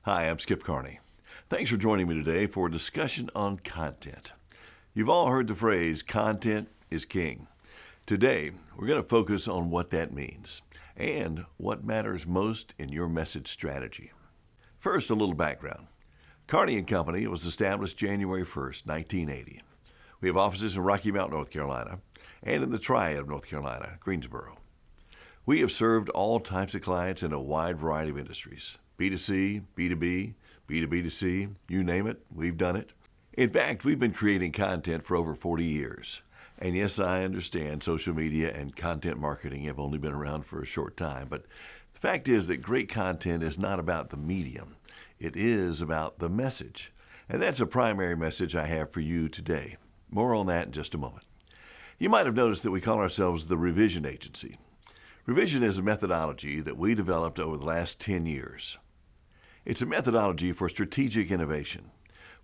Hi, I'm Skip Carney. Thanks for joining me today for a discussion on content. You've all heard the phrase, content is king. Today, we're going to focus on what that means and what matters most in your message strategy. First, a little background. Carney Company was established January 1st, 1980. We have offices in Rocky Mount, North Carolina, and in the Triad of North Carolina, Greensboro. We have served all types of clients in a wide variety of industries. B2C, B2B, B2B2C, you name it, we've done it. In fact, we've been creating content for over 40 years. And yes, I understand social media and content marketing have only been around for a short time, but the fact is that great content is not about the medium. It is about the message. And that's a primary message I have for you today. More on that in just a moment. You might have noticed that we call ourselves the Revision Agency. Revision is a methodology that we developed over the last 10 years. It's a methodology for strategic innovation.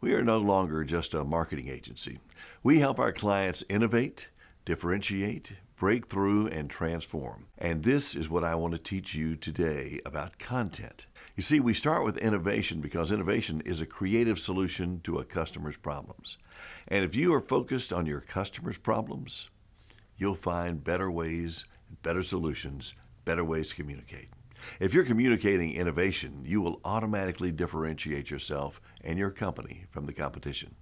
We are no longer just a marketing agency. We help our clients innovate, differentiate, break through, and transform. And this is what I want to teach you today about content. You see, we start with innovation because innovation is a creative solution to a customer's problems. And if you are focused on your customer's problems, you'll find better ways, better solutions, better ways to communicate. If you're communicating innovation, you will automatically differentiate yourself and your company from the competition.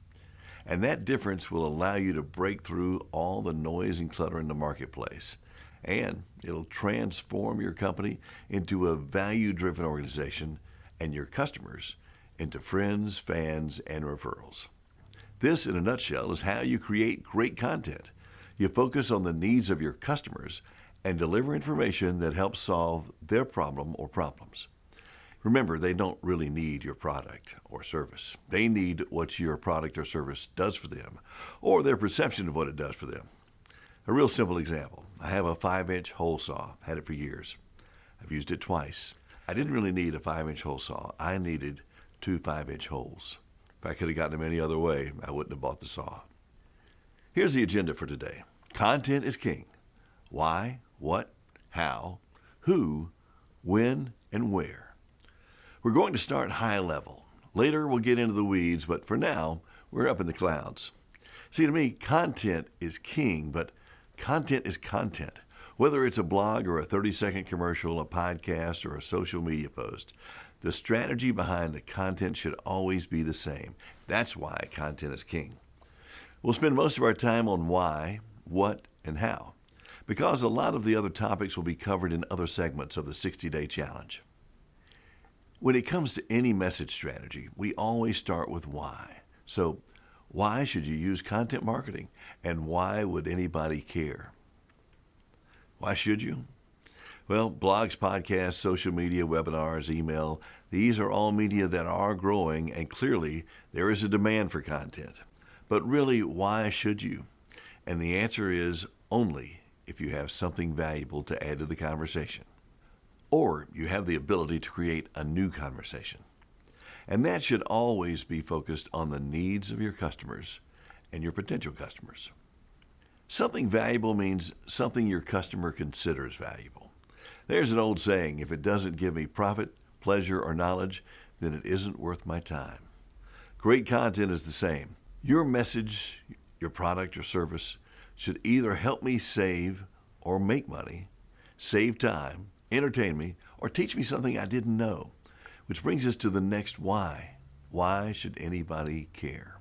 And that difference will allow you to break through all the noise and clutter in the marketplace. And it'll transform your company into a value-driven organization and your customers into friends, fans, and referrals. This, in a nutshell, is how you create great content. You focus on the needs of your customers and deliver information that helps solve their problem or problems. Remember, they don't really need your product or service. They need what your product or service does for them, or their perception of what it does for them. A real simple example. I have a 5-inch hole saw. Had it for years. I've used it twice. I didn't really need a 5-inch hole saw. I needed 2 5-inch holes. If I could have gotten them any other way, I wouldn't have bought the saw. Here's the agenda for today. Content is king. Why, what, how, who, when, and where. We're going to start high level. Later we'll get into the weeds, but for now, we're up in the clouds. See, to me, content is king, but content is content. Whether it's a blog or a 30-second commercial, a podcast, or a social media post, the strategy behind the content should always be the same. That's why content is king. We'll spend most of our time on why, what, and how, because a lot of the other topics will be covered in other segments of the 60-day challenge. When it comes to any message strategy, we always start with why. So, why should you use content marketing, and why would anybody care? Why should you? Well, blogs, podcasts, social media, webinars, email, these are all media that are growing, and clearly there is a demand for content. But really, why should you? And the answer is only if you have something valuable to add to the conversation, or you have the ability to create a new conversation. And that should always be focused on the needs of your customers and your potential customers. Something valuable means something your customer considers valuable. There's an old saying, if it doesn't give me profit, pleasure, or knowledge, then it isn't worth my time. Great content is the same. Your message, your product or service should either help me save or make money, save time, entertain me, or teach me something I didn't know. Which brings us to the next why. Why should anybody care?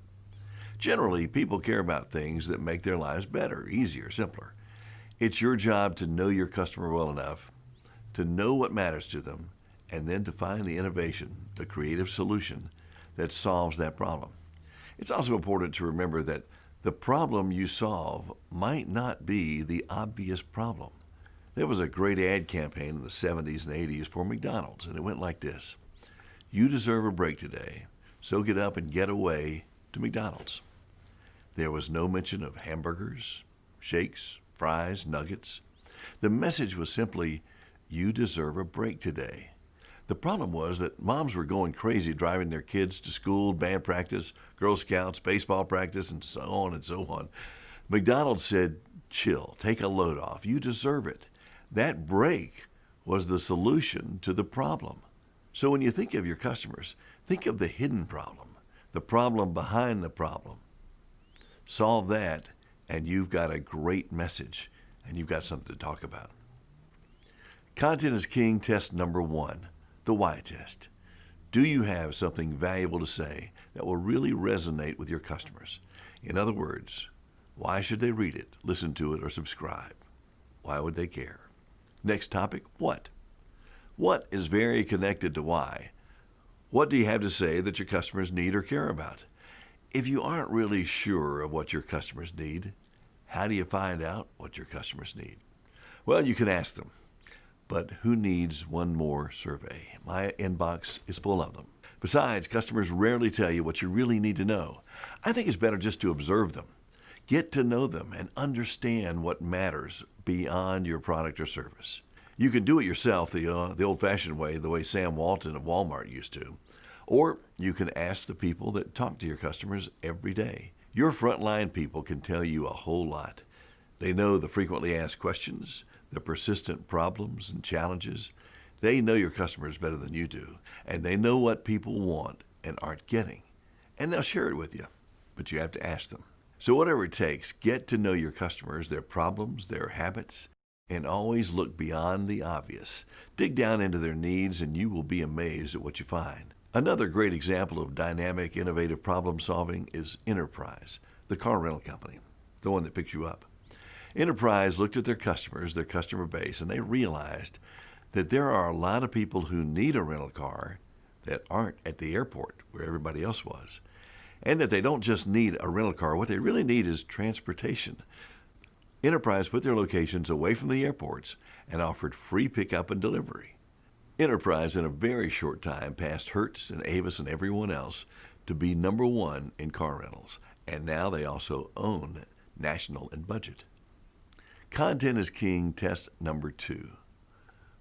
Generally, people care about things that make their lives better, easier, simpler. It's your job to know your customer well enough, to know what matters to them, and then to find the innovation, the creative solution that solves that problem. It's also important to remember that the problem you solve might not be the obvious problem. There was a great ad campaign in the 70s and 80s for McDonald's, and it went like this. You deserve a break today, so get up and get away to McDonald's. There was no mention of hamburgers, shakes, fries, nuggets. The message was simply, you deserve a break today. The problem was that moms were going crazy driving their kids to school, band practice, Girl Scouts, baseball practice, and so on and so on. McDonald's said, chill, take a load off. You deserve it. That break was the solution to the problem. So when you think of your customers, think of the hidden problem, the problem behind the problem. Solve that, and you've got a great message, and you've got something to talk about. Content is king test number 1, the why test. Do you have something valuable to say that will really resonate with your customers? In other words, why should they read it, listen to it, or subscribe? Why would they care? Next topic, what? What is very connected to why? What do you have to say that your customers need or care about? If you aren't really sure of what your customers need, how do you find out what your customers need? Well, you can ask them. But who needs one more survey? My inbox is full of them. Besides, customers rarely tell you what you really need to know. I think it's better just to observe them. Get to know them and understand what matters beyond your product or service. You can do it yourself the old-fashioned way, the way Sam Walton of Walmart used to. Or you can ask the people that talk to your customers every day. Your frontline people can tell you a whole lot. They know the frequently asked questions, the persistent problems and challenges. They know your customers better than you do, and they know what people want and aren't getting. And they'll share it with you, but you have to ask them. So whatever it takes, get to know your customers, their problems, their habits, and always look beyond the obvious. Dig down into their needs, and you will be amazed at what you find. Another great example of dynamic, innovative problem solving is Enterprise, the car rental company, the one that picks you up. Enterprise looked at their customers, their customer base, and they realized that there are a lot of people who need a rental car that aren't at the airport where everybody else was, and that they don't just need a rental car. What they really need is transportation. Enterprise put their locations away from the airports and offered free pickup and delivery. Enterprise, in a very short time, passed Hertz and Avis and everyone else to be number 1 in car rentals, and now they also own National and Budget. Content is king test number 2.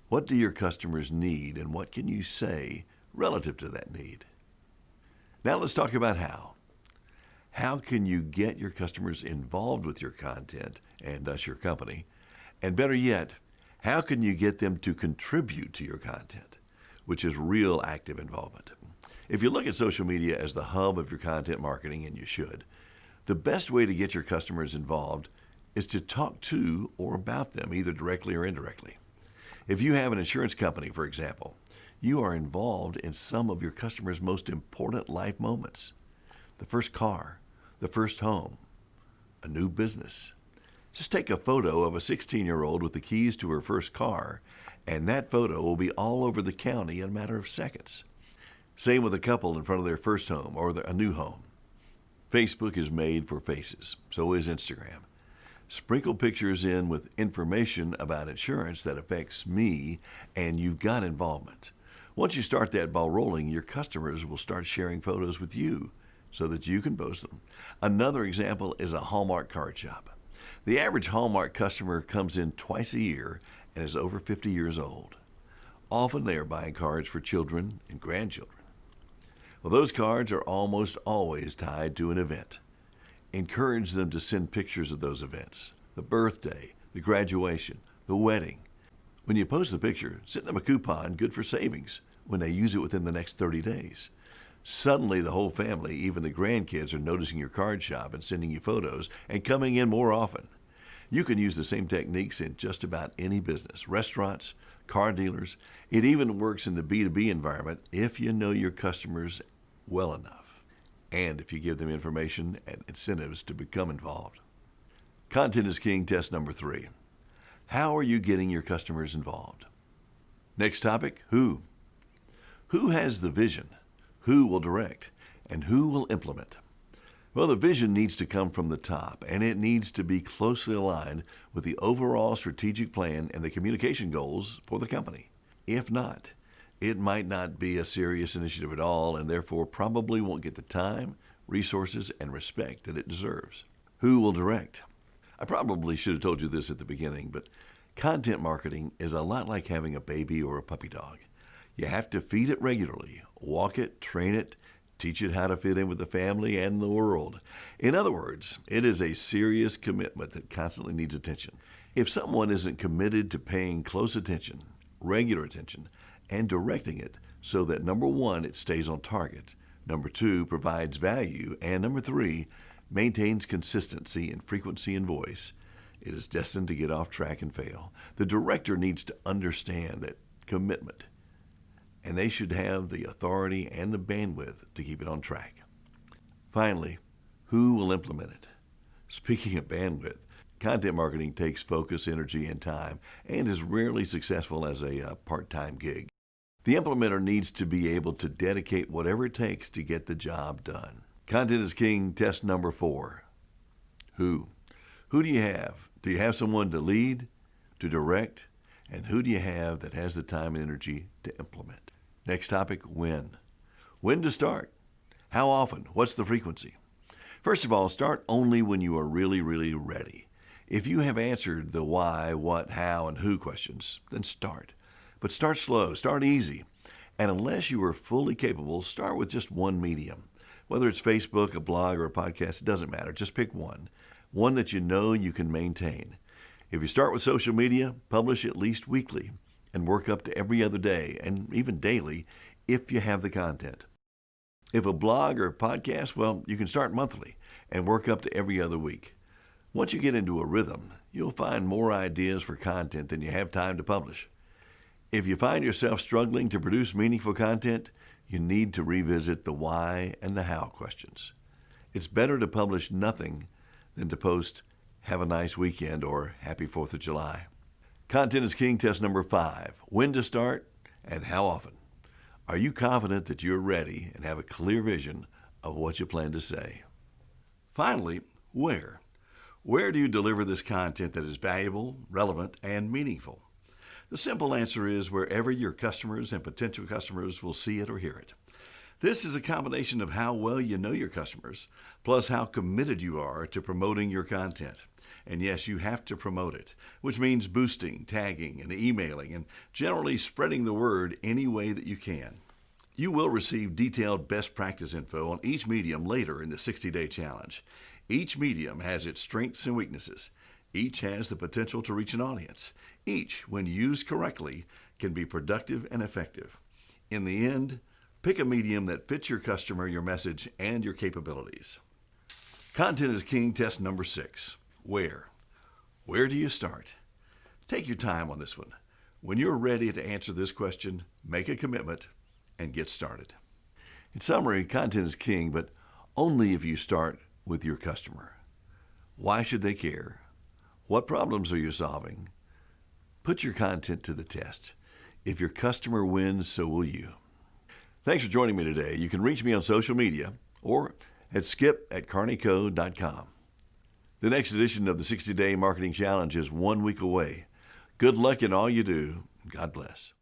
What do your customers need, and what can you say relative to that need? Now let's talk about how. How can you get your customers involved with your content, and thus your company? And better yet, how can you get them to contribute to your content, which is real active involvement? If you look at social media as the hub of your content marketing, and you should, the best way to get your customers involved is to talk to or about them, either directly or indirectly. If you have an insurance company, for example, you are involved in some of your customers' most important life moments. The first car, the first home, a new business. Just take a photo of a 16-year-old with the keys to her first car, and that photo will be all over the county in a matter of seconds. Same with a couple in front of their first home or a new home. Facebook is made for faces, so is Instagram. Sprinkle pictures in with information about insurance that affects me, and you've got involvement. Once you start that ball rolling, your customers will start sharing photos with you so that you can post them. Another example is a Hallmark card shop. The average Hallmark customer comes in twice a year and is over 50 years old. Often they are buying cards for children and grandchildren. Well, those cards are almost always tied to an event. Encourage them to send pictures of those events, the birthday, the graduation, the wedding. When you post the picture, send them a coupon good for savings when they use it within the next 30 days. Suddenly, the whole family, even the grandkids, are noticing your card shop and sending you photos and coming in more often. You can use the same techniques in just about any business, restaurants, car dealers. It even works in the B2B environment if you know your customers well enough, and if you give them information and incentives to become involved. Content is king test number 3. How are you getting your customers involved? Next topic, who? Who has the vision? Who will direct? And who will implement? Well, the vision needs to come from the top, and it needs to be closely aligned with the overall strategic plan and the communication goals for the company. If not, it might not be a serious initiative at all, and therefore probably won't get the time, resources, and respect that it deserves. Who will direct? I probably should have told you this at the beginning, but content marketing is a lot like having a baby or a puppy dog. You have to feed it regularly, walk it, train it, teach it how to fit in with the family and the world. In other words, it is a serious commitment that constantly needs attention. If someone isn't committed to paying close attention, regular attention, and directing it, so that number one, it stays on target, number two, provides value, and number three, maintains consistency in frequency and voice, it is destined to get off track and fail. The director needs to understand that commitment, and they should have the authority and the bandwidth to keep it on track. Finally, who will implement it? Speaking of bandwidth, content marketing takes focus, energy, and time, and is rarely successful as a part-time gig. The implementer needs to be able to dedicate whatever it takes to get the job done. Content is king, test number 4. Who? Who do you have? Do you have someone to lead, to direct? And who do you have that has the time and energy to implement? Next topic, when. When to start? How often? What's the frequency? First of all, start only when you are really, really ready. If you have answered the why, what, how, and who questions, then start. But start slow, start easy. And unless you are fully capable, start with just one medium. Whether it's Facebook, a blog, or a podcast, it doesn't matter. Just pick one that you know you can maintain. If you start with social media, publish at least weekly and work up to every other day and even daily if you have the content. If a blog or a podcast, well, you can start monthly and work up to every other week. Once you get into a rhythm, you'll find more ideas for content than you have time to publish. If you find yourself struggling to produce meaningful content, you need to revisit the why and the how questions. It's better to publish nothing than to post, "Have a nice weekend," or "Happy 4th of July." Content is king, test number 5. When to start and how often. Are you confident that you're ready and have a clear vision of what you plan to say? Finally, where? Where do you deliver this content that is valuable, relevant, and meaningful? The simple answer is wherever your customers and potential customers will see it or hear it. This is a combination of how well you know your customers, plus how committed you are to promoting your content. And yes, you have to promote it, which means boosting, tagging, and emailing, and generally spreading the word any way that you can. You will receive detailed best practice info on each medium later in the 60-day challenge. Each medium has its strengths and weaknesses. Each has the potential to reach an audience. Each, when used correctly, can be productive and effective. In the end, pick a medium that fits your customer, your message, and your capabilities. Content is king, test number 6. Where? Where do you start? Take your time on this one. When you're ready to answer this question, make a commitment and get started. In summary, content is king, but only if you start with your customer. Why should they care? What problems are you solving? Put your content to the test. If your customer wins, so will you. Thanks for joining me today. You can reach me on social media or at skip@CarneyCo.com. The next edition of the 60-Day Marketing Challenge is 1 week away. Good luck in all you do. God bless.